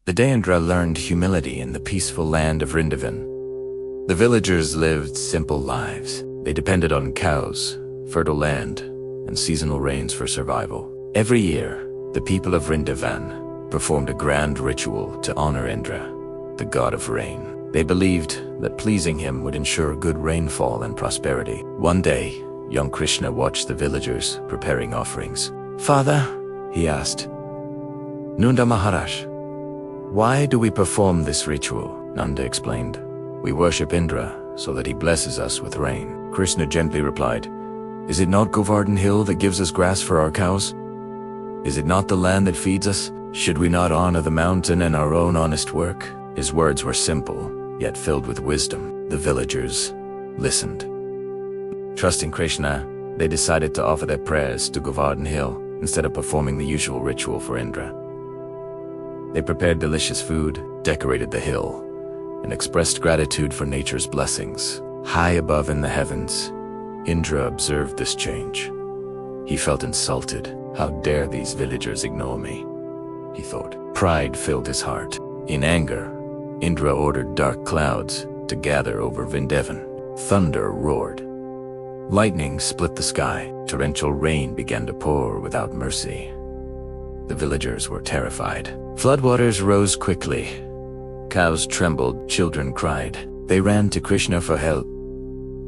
The day Indra learned humility in the peaceful land of Vrindavan. The villagers lived simple lives. They depended on cows, fertile land, and seasonal rains for survival. Every year, the people of Vrindavan performed a grand ritual to honor Indra, the god of rain. They believed that pleasing him would ensure good rainfall and prosperity. One day, young Krishna watched the villagers preparing offerings. "Father," he asked, "Nanda Maharaj, why do we perform this ritual?" Nanda explained, "We worship Indra so that he blesses us with rain." Krishna gently replied, "Is it not Govardhan Hill that gives us grass for our cows? Is it not the land that feeds us? Should we not honor the mountain and our own honest work?" His words were simple, yet filled with wisdom. The villagers listened. Trusting Krishna, they decided to offer their prayers to Govardhan Hill instead of performing the usual ritual for Indra. They prepared delicious food, decorated the hill, and expressed gratitude for nature's blessings. High above in the heavens, Indra observed this change. He felt insulted. "How dare these villagers ignore me?" he thought. Pride filled his heart. In anger, Indra ordered dark clouds to gather over Vrindavan. Thunder roared. Lightning split the sky. Torrential rain began to pour without mercy. The villagers were terrified. Floodwaters rose quickly. Cows trembled, children cried. They ran to Krishna for help.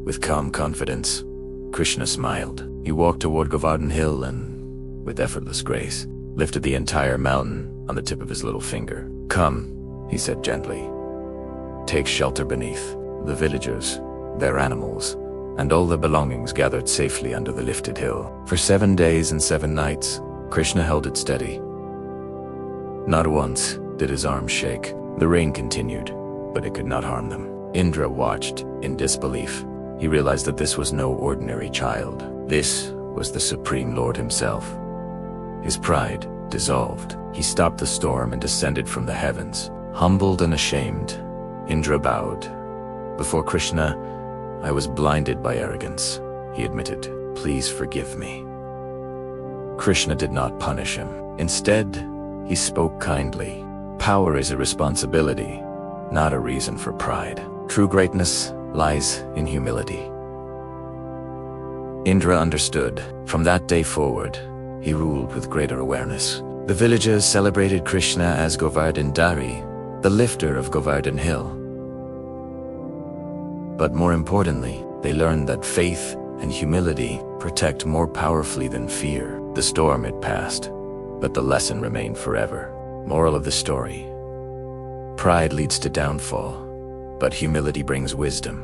With calm confidence, Krishna smiled. He walked toward Govardhan Hill and, with effortless grace, lifted the entire mountain on the tip of his little finger. "Come," he said gently. "Take shelter beneath." The villagers, their animals, and all their belongings gathered safely under the lifted hill. For 7 days and 7 nights, Krishna held it steady. Not once did his arms shake. The rain continued, but it could not harm them. Indra watched in disbelief. He realized that this was no ordinary child. This was the Supreme Lord himself. His pride dissolved. He stopped the storm and descended from the heavens. Humbled and ashamed, Indra bowed. "Before Krishna, I was blinded by arrogance," he admitted. "Please forgive me." Krishna did not punish him. Instead, he spoke kindly. "Power is a responsibility, not a reason for pride. True greatness lies in humility." Indra understood. From that day forward, he ruled with greater awareness. The villagers celebrated Krishna as Govardhan Dari, the lifter of Govardhan Hill. But more importantly, they learned that faith and humility protect more powerfully than fear. The storm had passed, but the lesson remained forever. Moral of the story: pride leads to downfall, but humility brings wisdom.